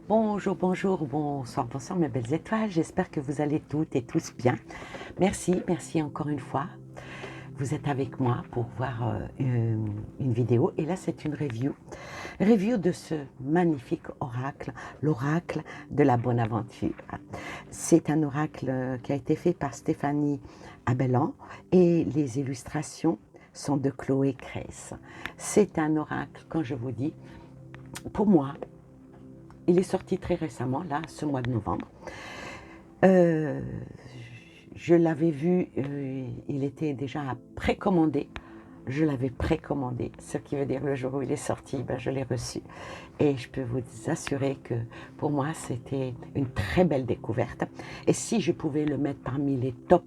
Bonjour, bonjour, bonsoir, bonsoir mes belles étoiles. J'espère que vous allez toutes et tous bien. Merci, merci encore une fois. Vous êtes avec moi pour voir une vidéo. Et là, c'est une review. Review de ce magnifique oracle, l'oracle de la bonne aventure. C'est un oracle qui a été fait par Stéphanie Abellan et les illustrations sont de Chloé Cress. C'est un oracle, quand je vous dis, pour moi, il est sorti très récemment, là, ce mois de novembre. Euh, je l'avais vu, il était déjà précommandé. Je l'avais précommandé, ce qui veut dire le jour où il est sorti, ben, je l'ai reçu. Et je peux vous assurer que pour moi, c'était une très belle découverte. Et si je pouvais le mettre parmi les top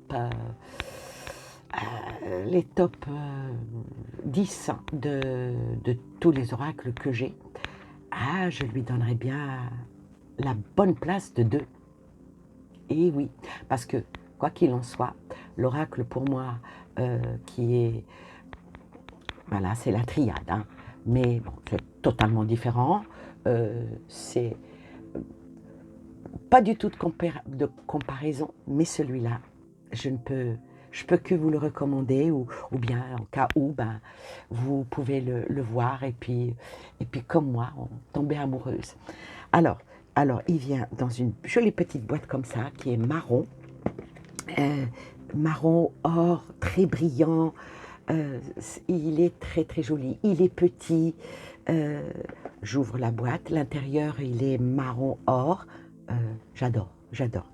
10 de tous les oracles que j'ai, je lui donnerais bien la bonne place de 2. Et oui, parce que, quoi qu'il en soit, l'oracle pour moi, qui est, voilà, c'est la triade, hein, mais bon, c'est totalement différent, c'est pas du tout de comparaison, mais celui-là, je peux que vous le recommander, ou bien en cas où, ben, vous pouvez le voir, et puis comme moi, tomber amoureuse. Alors, alors, il vient dans une jolie petite boîte comme ça, qui est marron, euh, marron or, très brillant. Il est très très joli. Il est petit. Euh, J'ouvre la boîte. L'intérieur, il est marron or. J'adore, j'adore.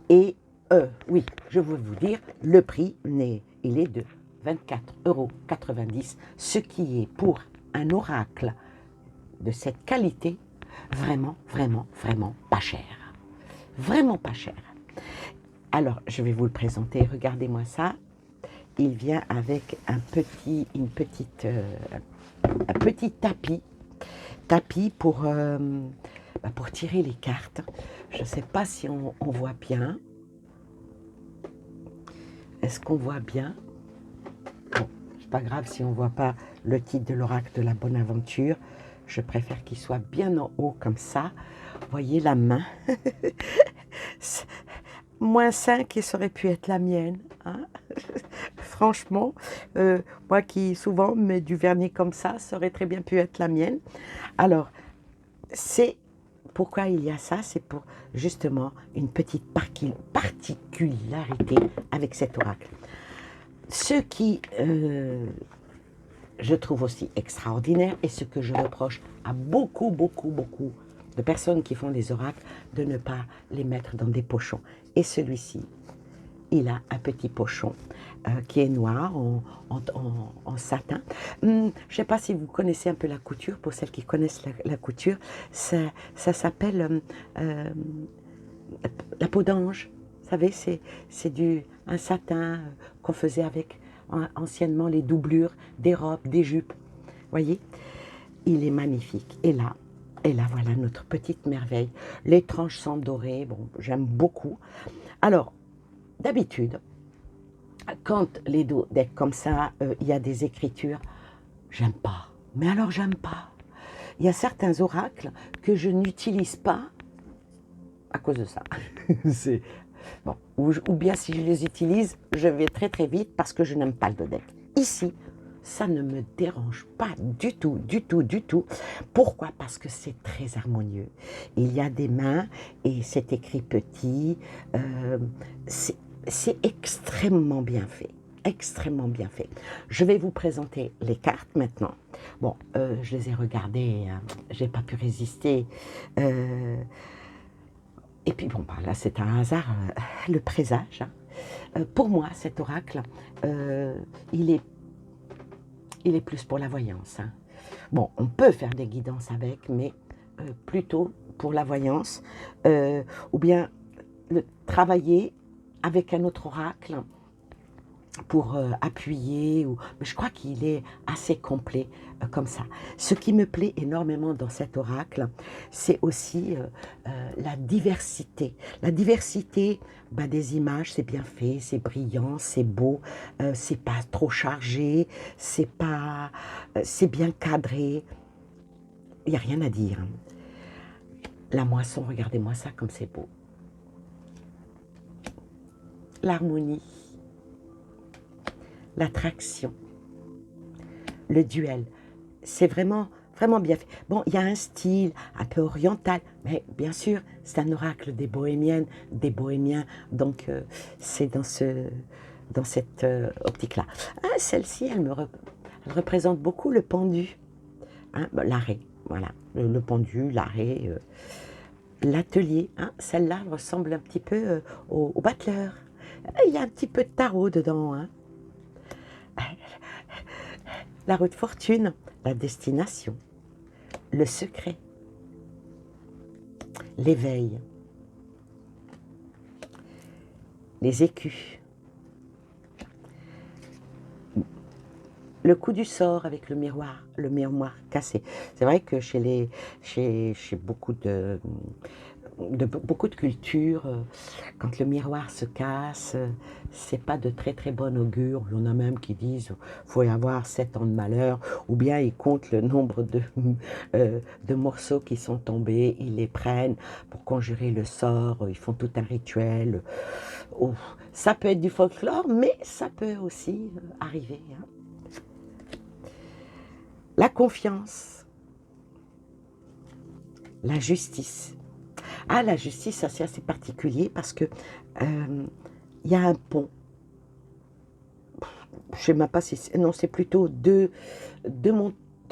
Et oui, je veux vous dire, le prix, il est de 24,90 €, ce qui est pour un oracle de cette qualité vraiment, vraiment, vraiment pas cher. Vraiment pas cher. Alors, je vais vous le présenter. Regardez-moi ça. Il vient avec un petit tapis pour tirer les cartes. Je ne sais pas si on voit bien. Est-ce qu'on voit bien? Bon, c'est pas grave si on ne voit pas le titre de l'oracle de la bonne aventure. Je préfère qu'il soit bien en haut comme ça. Voyez la main. -5 et ça aurait pu être la mienne. Hein. Franchement, moi qui souvent mets du vernis comme ça aurait très bien pu être la mienne. Alors, c'est pourquoi il y a ça, c'est pour justement une petite particularité avec cet oracle. Ce qui, je trouve aussi extraordinaire, et ce que je reproche à beaucoup, beaucoup, beaucoup de personnes qui font des oracles, de ne pas les mettre dans des pochons. Et celui-ci, il a un petit pochon qui est noir en satin. Je ne sais pas si vous connaissez un peu la couture, pour celles qui connaissent la couture, ça s'appelle la peau d'ange. Vous savez, c'est un satin qu'on faisait avec anciennement les doublures des robes, des jupes. Voyez, il est magnifique. Et là, voilà notre petite merveille. Les tranches sont dorées. Bon, j'aime beaucoup. Alors, d'habitude, quand les dos d'être comme ça, il y a des écritures, j'aime pas. Mais alors, j'aime pas. Il y a certains oracles que je n'utilise pas à cause de ça. C'est bon. Ou bien si je les utilise, je vais très très vite parce que je n'aime pas le dodec. Ici, ça ne me dérange pas du tout, du tout, du tout. Pourquoi? Parce que c'est très harmonieux. Il y a des mains et c'est écrit petit. Euh, c'est extrêmement bien fait. Extrêmement bien fait. Je vais vous présenter les cartes maintenant. Bon, je les ai regardées, j'ai pas pu résister. Et puis bon, bah, là c'est un hasard, le présage. Hein. Pour moi, cet oracle, euh, il est il est plus pour la voyance. Hein. Bon, on peut faire des guidances avec, mais plutôt pour la voyance, ou bien le travailler avec un autre oracle pour appuyer. Mais je crois qu'il est assez complet comme ça. Ce qui me plaît énormément dans cet oracle, c'est aussi la diversité. La diversité des images, c'est bien fait, c'est brillant, c'est beau, c'est pas trop chargé, c'est bien cadré. Il n'y a rien à dire. La moisson, regardez-moi ça comme c'est beau. L'harmonie, l'attraction, le duel. C'est vraiment, vraiment bien fait. Bon, il y a un style un peu oriental, mais bien sûr, c'est un oracle des bohémiennes, des bohémiens, donc c'est dans cette optique-là. Ah, celle-ci, elle représente beaucoup le pendu, hein, l'arrêt, voilà, le pendu, l'arrêt, l'atelier, hein, celle-là ressemble un petit peu au battleur. Il y a un petit peu de tarot dedans, hein. La roue de fortune, la destination, le secret, l'éveil, les écus, le coup du sort avec le miroir cassé. C'est vrai que chez beaucoup beaucoup de cultures, quand le miroir se casse, c'est pas de très très bon augure. Il y en a même qui disent faut y avoir 7 ans de malheur, ou bien ils comptent le nombre de morceaux qui sont tombés, ils les prennent pour conjurer le sort, ils font tout un rituel. Oh, ça peut être du folklore, mais ça peut aussi arriver, hein. La confiance, la justice. Ah, la justice, ça c'est assez particulier parce que il y a un pont. Je ne sais même pas si c'est... Non, c'est plutôt deux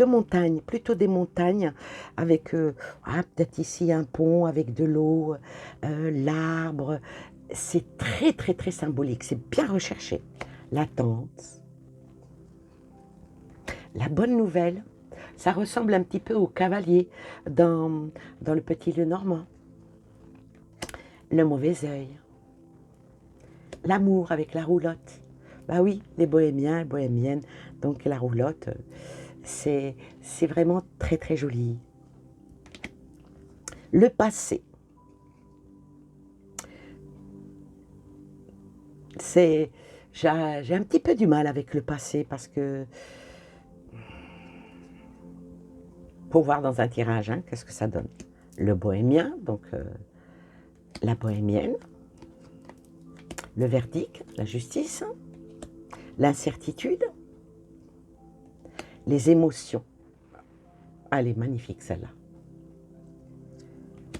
montagnes, plutôt des montagnes avec peut-être ici un pont avec de l'eau, l'arbre. C'est très très très symbolique, c'est bien recherché. L'attente, la bonne nouvelle, ça ressemble un petit peu au cavalier dans le Petit Lenormand. Le mauvais œil, l'amour avec la roulotte. Bah oui, les bohémiens, les bohémiennes, donc la roulotte, c'est vraiment très très joli. Le passé, c'est j'ai un petit peu du mal avec le passé parce que pour voir dans un tirage, hein, qu'est-ce que ça donne. Le bohémien, donc la bohémienne, le verdict, la justice, l'incertitude, les émotions. Ah, elle est magnifique celle-là.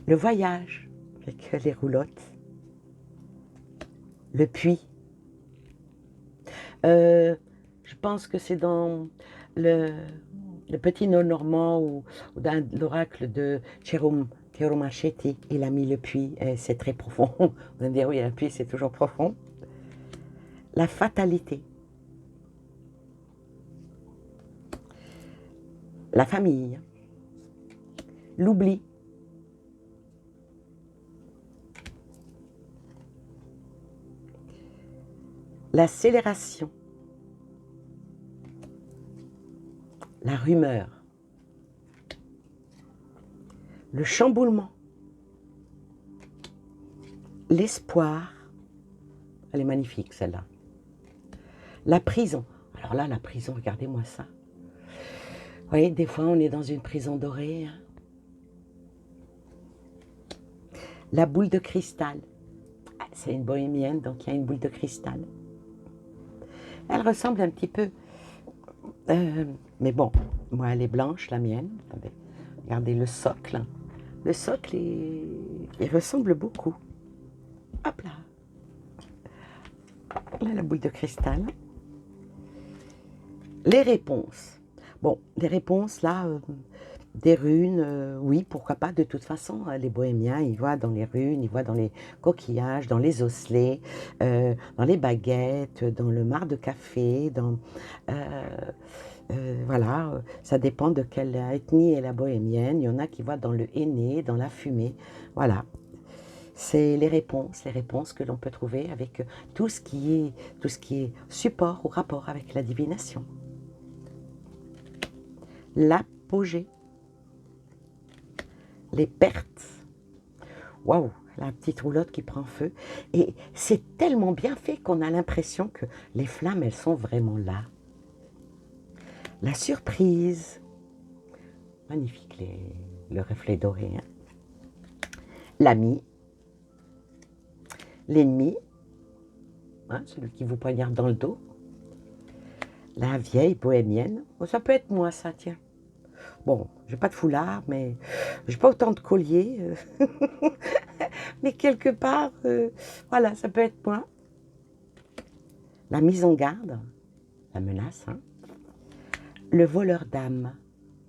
Le voyage avec les roulottes, le puits. Je pense que c'est dans le Petit Normand ou dans l'oracle de Jérôme Machetti. Il a mis le puits et c'est très profond. Vous allez me dire, oui, le puits c'est toujours profond. La fatalité. La famille. L'oubli. L'accélération. La rumeur. Le chamboulement. L'espoir. Elle est magnifique celle-là. La prison. Alors là, la prison, regardez-moi ça. Vous voyez, des fois, on est dans une prison dorée. Hein. La boule de cristal. C'est une bohémienne, donc il y a une boule de cristal. Elle ressemble un petit peu... mais bon, moi, elle est blanche, la mienne. Attendez, regardez le socle. Le socle, il ressemble beaucoup. Hop là. Là, la boule de cristal. Les réponses. Bon, les réponses, là, des runes, oui, pourquoi pas. De toute façon, les bohémiens, ils voient dans les runes, ils voient dans les coquillages, dans les osselets, dans les baguettes, dans le marc de café, voilà, ça dépend de quelle ethnie est la bohémienne. Il y en a qui voient dans le henné, dans la fumée. Voilà, c'est les réponses que l'on peut trouver avec tout ce qui est support ou rapport avec la divination. L'apogée, les pertes. Waouh, la petite roulotte qui prend feu. Et c'est tellement bien fait qu'on a l'impression que les flammes, elles sont vraiment là. La surprise. Magnifique, le reflet doré. Hein. l'ami, l'ennemi, hein, celui qui vous poignarde dans le dos, la vieille bohémienne. Oh, ça peut être moi, ça, tiens. Bon, j'ai pas de foulard, mais j'ai pas autant de colliers. Mais quelque part, voilà, ça peut être moi. La mise en garde, la menace, hein. Le voleur d'âme.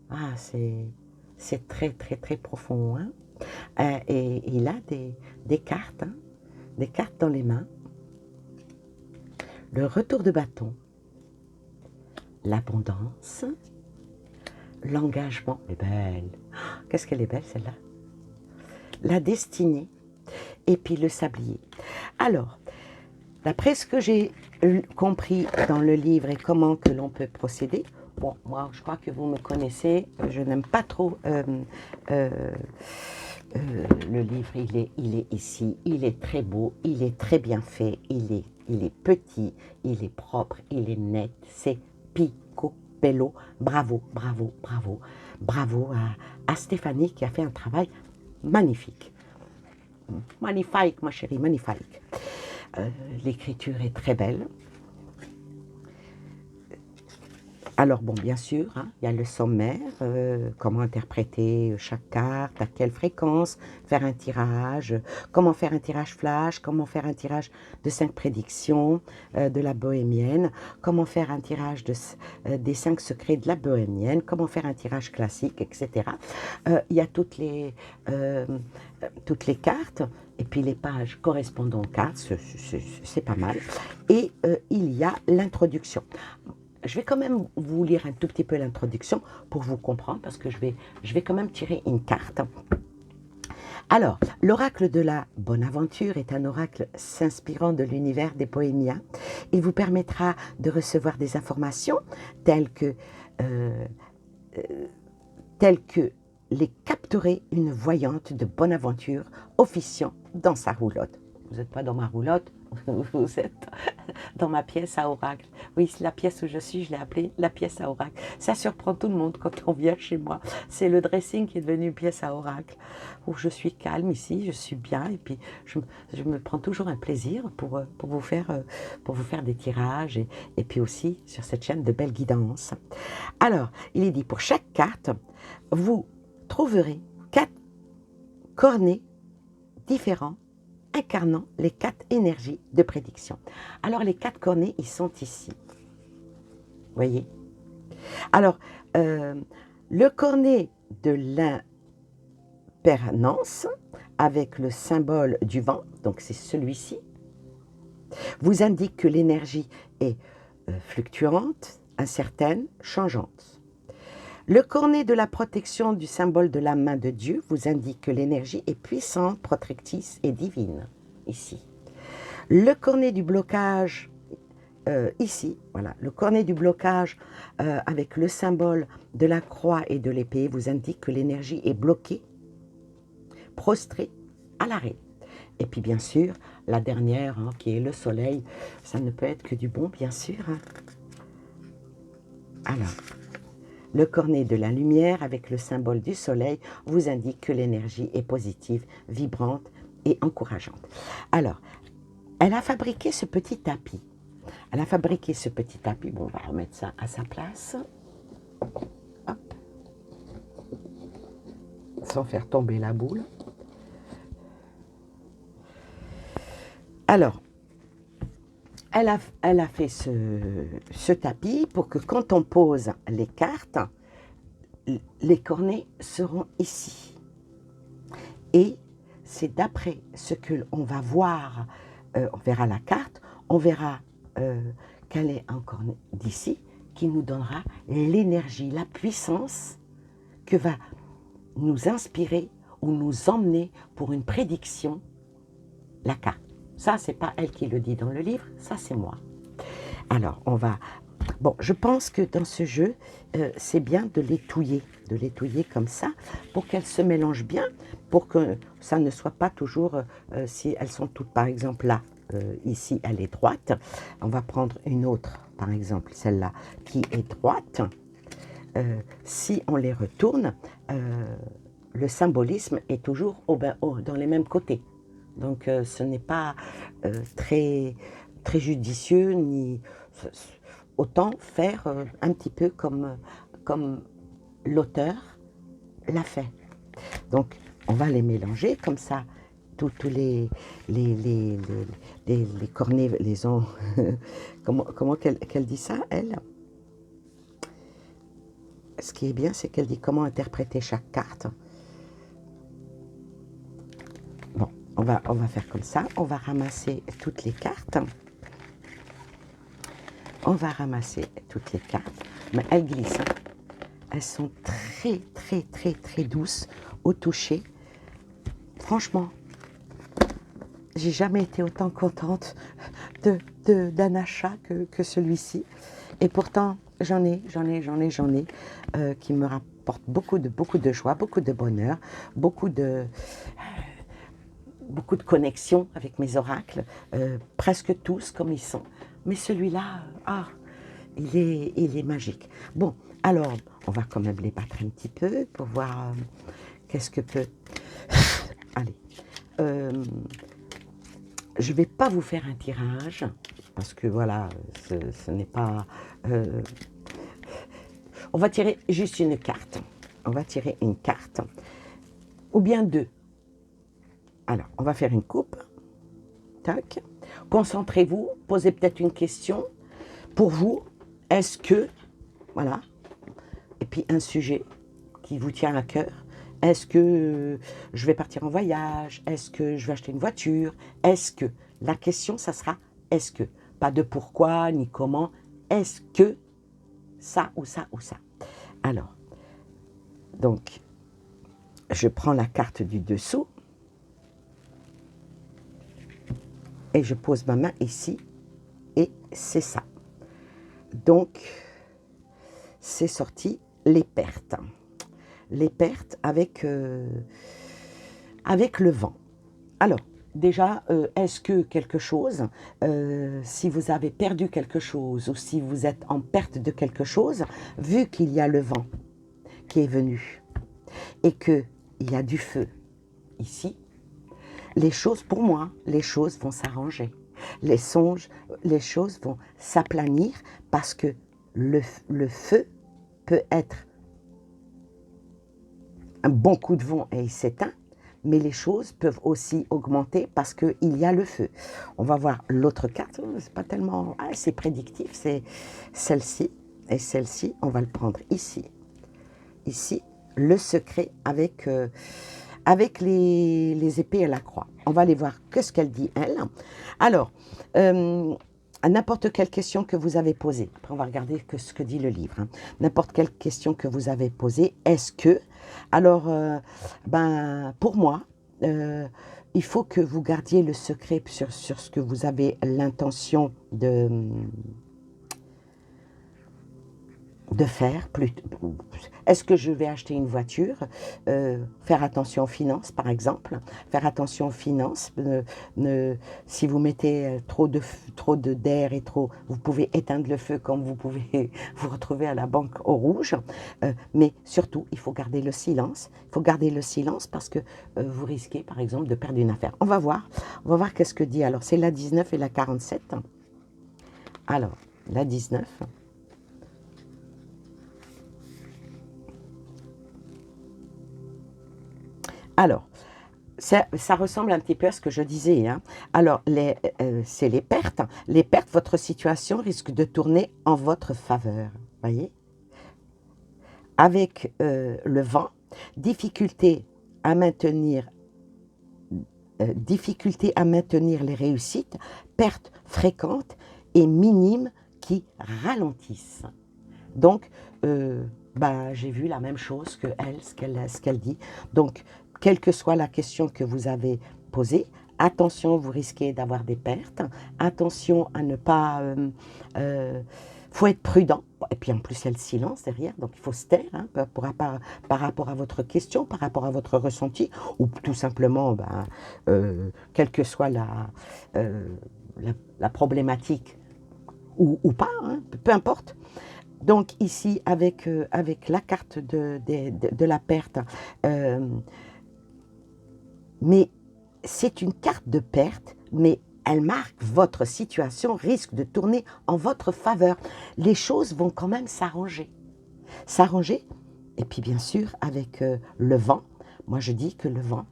Ah, c'est très, très, très profond, hein. Et il a des cartes, hein, des cartes dans les mains. Le retour de bâton, l'abondance, l'engagement. Elle est belle. Qu'est-ce qu'elle est belle, celle-là. La destinée, et puis le sablier. Alors, d'après ce que j'ai compris dans le livre et comment que l'on peut procéder, bon, moi, je crois que vous me connaissez, je n'aime pas trop le livre, il est ici, il est très beau, il est très bien fait, il est petit, il est propre, il est net, c'est picobello, bravo, bravo, bravo, bravo à Stéphanie qui a fait un travail magnifique. Magnifique, ma chérie, magnifique. L'écriture est très belle. Alors bon, bien sûr, hein, il y a le sommaire, comment interpréter chaque carte, à quelle fréquence, faire un tirage, comment faire un tirage flash, comment faire un tirage de 5 prédictions de la bohémienne, comment faire un tirage des 5 secrets de la bohémienne, comment faire un tirage classique, etc. Il y a toutes les cartes, et puis les pages correspondant aux cartes, c'est pas mal. Et il y a l'introduction. Je vais quand même vous lire un tout petit peu l'introduction pour vous comprendre, parce que je vais quand même tirer une carte. Alors, l'oracle de la bonne aventure est un oracle s'inspirant de l'univers des bohémiens. Il vous permettra de recevoir des informations telles que les capterait une voyante de bonne aventure officiant dans sa roulotte. Vous n'êtes pas dans ma roulotte, vous êtes dans ma pièce à oracle. Oui, la pièce où je suis, je l'ai appelée la pièce à oracle. Ça surprend tout le monde quand on vient chez moi. C'est le dressing qui est devenu une pièce à oracle, où je suis calme ici, je suis bien, et puis je me prends toujours un plaisir pour vous faire des tirages, et puis aussi sur cette chaîne de belles guidances. Alors, il est dit, pour chaque carte, vous trouverez 4 cornets différents incarnant les 4 énergies de prédiction. Alors, les 4 cornets, ils sont ici. Vous voyez? Alors, le cornet de l'impermanence, avec le symbole du vent, donc c'est celui-ci, vous indique que l'énergie est fluctuante, incertaine, changeante. Le cornet de la protection du symbole de la main de Dieu vous indique que l'énergie est puissante, protectrice et divine, ici. Le cornet du blocage, ici, voilà, le cornet du blocage avec le symbole de la croix et de l'épée vous indique que l'énergie est bloquée, prostrée, à l'arrêt. Et puis bien sûr, la dernière, hein, qui est le soleil, ça ne peut être que du bon, bien sûr. Hein. Alors... Le cornet de la lumière avec le symbole du soleil vous indique que l'énergie est positive, vibrante et encourageante. Alors, elle a fabriqué ce petit tapis. Elle a fabriqué ce petit tapis. Bon, on va remettre ça à sa place. Hop. Sans faire tomber la boule. Alors, elle a fait ce tapis pour que quand on pose les cartes, les cornets seront ici. Et c'est d'après ce qu'on va voir, on verra la carte, on verra quel est un cornet d'ici, qui nous donnera l'énergie, la puissance que va nous inspirer ou nous emmener pour une prédiction, la carte. Ça, c'est pas elle qui le dit dans le livre, ça c'est moi. Alors, on va... Bon, je pense que dans ce jeu, c'est bien de l'étouiller comme ça, pour qu'elles se mélangent bien, pour que ça ne soit pas toujours, si elles sont toutes, par exemple, là, ici, elle est droite. On va prendre une autre, par exemple, celle-là, qui est droite. Si on les retourne, le symbolisme est toujours dans les mêmes côtés. Donc ce n'est pas très, très judicieux, ni autant faire un petit peu comme l'auteur l'a fait. Donc on va les mélanger comme ça. Tous les cornets les ont... comment qu'elle dit ça, elle? Ce qui est bien, c'est qu'elle dit comment interpréter chaque carte. Bon, on va faire comme ça. On va ramasser toutes les cartes. On va ramasser toutes les cartes. Mais elles glissent. Hein. Elles sont très, très, très, très douces au toucher. Franchement, j'ai jamais été autant contente d'un achat que celui-ci. Et pourtant, j'en ai qui me rapportent beaucoup de joie, beaucoup de bonheur, beaucoup de connexions avec mes oracles, presque tous comme ils sont. Mais celui-là, il est magique. Bon, alors, on va quand même les battre un petit peu pour voir qu'est-ce que peut... Allez. Je ne vais pas vous faire un tirage, parce que voilà, ce n'est pas... on va tirer juste une carte. On va tirer une carte, ou bien deux. Alors, on va faire une coupe. Tac. Concentrez-vous, posez peut-être une question. Pour vous, est-ce que... Voilà. Et puis un sujet qui vous tient à cœur. Est-ce que je vais partir en voyage? Est-ce que je vais acheter une voiture? Est-ce que? La question, ça sera est-ce que? Pas de pourquoi, ni comment. Est-ce que ça ou ça ou ça? Alors, donc, je prends la carte du dessous et je pose ma main ici et c'est ça. Donc, c'est sorti les pertes. Les pertes avec le vent. Alors, déjà, est-ce que quelque chose, si vous avez perdu quelque chose ou si vous êtes en perte de quelque chose, vu qu'il y a le vent qui est venu et qu'il y a du feu ici, les choses, pour moi, les choses vont s'arranger. Les choses vont s'aplanir parce que le feu peut être un bon coup de vent et il s'éteint, mais les choses peuvent aussi augmenter parce qu'il y a le feu. On va voir l'autre carte, c'est pas tellement... c'est prédictif, c'est celle-ci, et celle-ci, on va le prendre ici. Ici, le secret avec les épées à la croix. On va aller voir ce qu'elle dit, elle. Alors, à n'importe quelle question que vous avez posée, après on va regarder ce que dit le livre, hein. N'importe quelle question que vous avez posée, est-ce que... Alors, pour moi, il faut que vous gardiez le secret sur ce que vous avez l'intention de faire. Est-ce que je vais acheter une voiture? Faire attention aux finances, par exemple. Faire attention aux finances. Si vous mettez trop d'air et trop... Vous pouvez éteindre le feu comme vous pouvez vous retrouver à la banque au rouge. Mais surtout, il faut garder le silence. Il faut garder le silence parce que vous risquez, par exemple, de perdre une affaire. On va voir qu'est-ce que dit. Alors, c'est la 19 et la 47. Alors, la 19... Alors, ça ressemble un petit peu à ce que je disais, hein. Alors, c'est les pertes. Les pertes, votre situation risque de tourner en votre faveur. Voyez? Avec le vent, difficulté à maintenir les réussites, pertes fréquentes et minimes qui ralentissent. Donc, j'ai vu la même chose que elle, ce qu'elle dit. Donc, quelle que soit la question que vous avez posée, attention, vous risquez d'avoir des pertes. Attention à ne pas... faut être prudent. Et puis en plus, il y a le silence derrière, donc il faut se taire, hein, par rapport à votre question, par rapport à votre ressenti, ou tout simplement, quelle que soit la problématique, ou pas, hein, peu importe. Donc ici, avec la carte de la perte, mais c'est une carte de perte, mais elle marque votre situation risque de tourner en votre faveur. Les choses vont quand même s'arranger. S'arranger, et puis bien sûr, avec le vent, moi je dis que le vent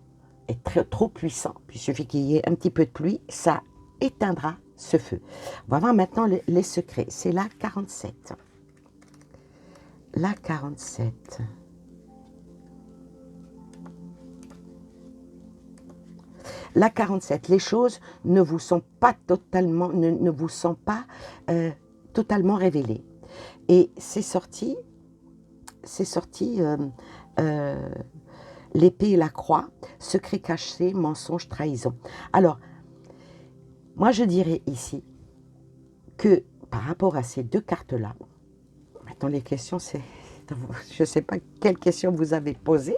est trop puissant. Puis il suffit qu'il y ait un petit peu de pluie, ça éteindra ce feu. On va voir maintenant les secrets. C'est la 47. La 47. La 47, les choses ne vous sont pas totalement, ne vous sont pas totalement révélées. Et c'est sorti l'épée et la croix, secret caché, mensonge, trahison. Alors, moi je dirais ici que par rapport à ces deux cartes-là, maintenant les questions, c'est, je ne sais pas quelle question vous avez posée,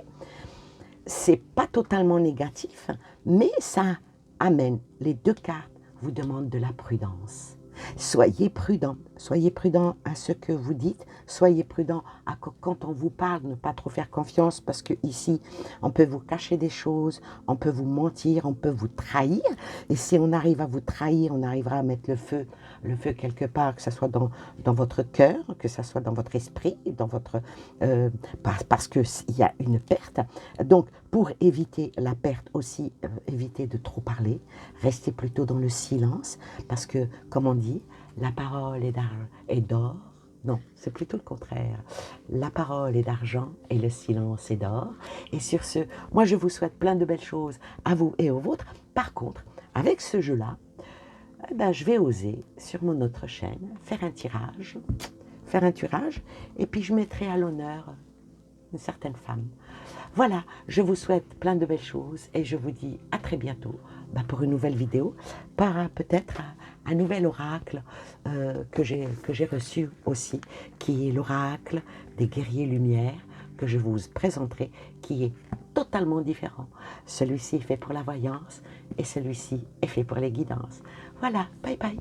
c'est pas totalement négatif, mais ça amène, les deux cartes vous demandent de la prudence. Soyez prudent à ce que vous dites, soyez prudent à quand on vous parle, ne pas trop faire confiance parce que ici, on peut vous cacher des choses, on peut vous mentir, on peut vous trahir. Et si on arrive à vous trahir, on arrivera à mettre le feu quelque part, que ce soit dans votre cœur, que ce soit dans votre esprit, dans votre, parce qu'il y a une perte. Donc, pour éviter la perte aussi, évitez de trop parler, restez plutôt dans le silence, parce que, comme on dit, la parole est d'or. Non, c'est plutôt le contraire. La parole est d'argent et le silence est d'or. Et sur ce, moi je vous souhaite plein de belles choses à vous et aux vôtres. Par contre, avec ce jeu-là, eh ben, je vais oser, sur mon autre chaîne, faire un tirage, et puis je mettrai à l'honneur une certaine femme. Voilà, je vous souhaite plein de belles choses et je vous dis à très bientôt pour une nouvelle vidéo, par peut-être un nouvel oracle que j'ai reçu aussi, qui est l'oracle des guerriers lumière, que je vous présenterai, qui est totalement différent. Celui-ci est fait pour la voyance et celui-ci est fait pour les guidances. Voilà, bye bye.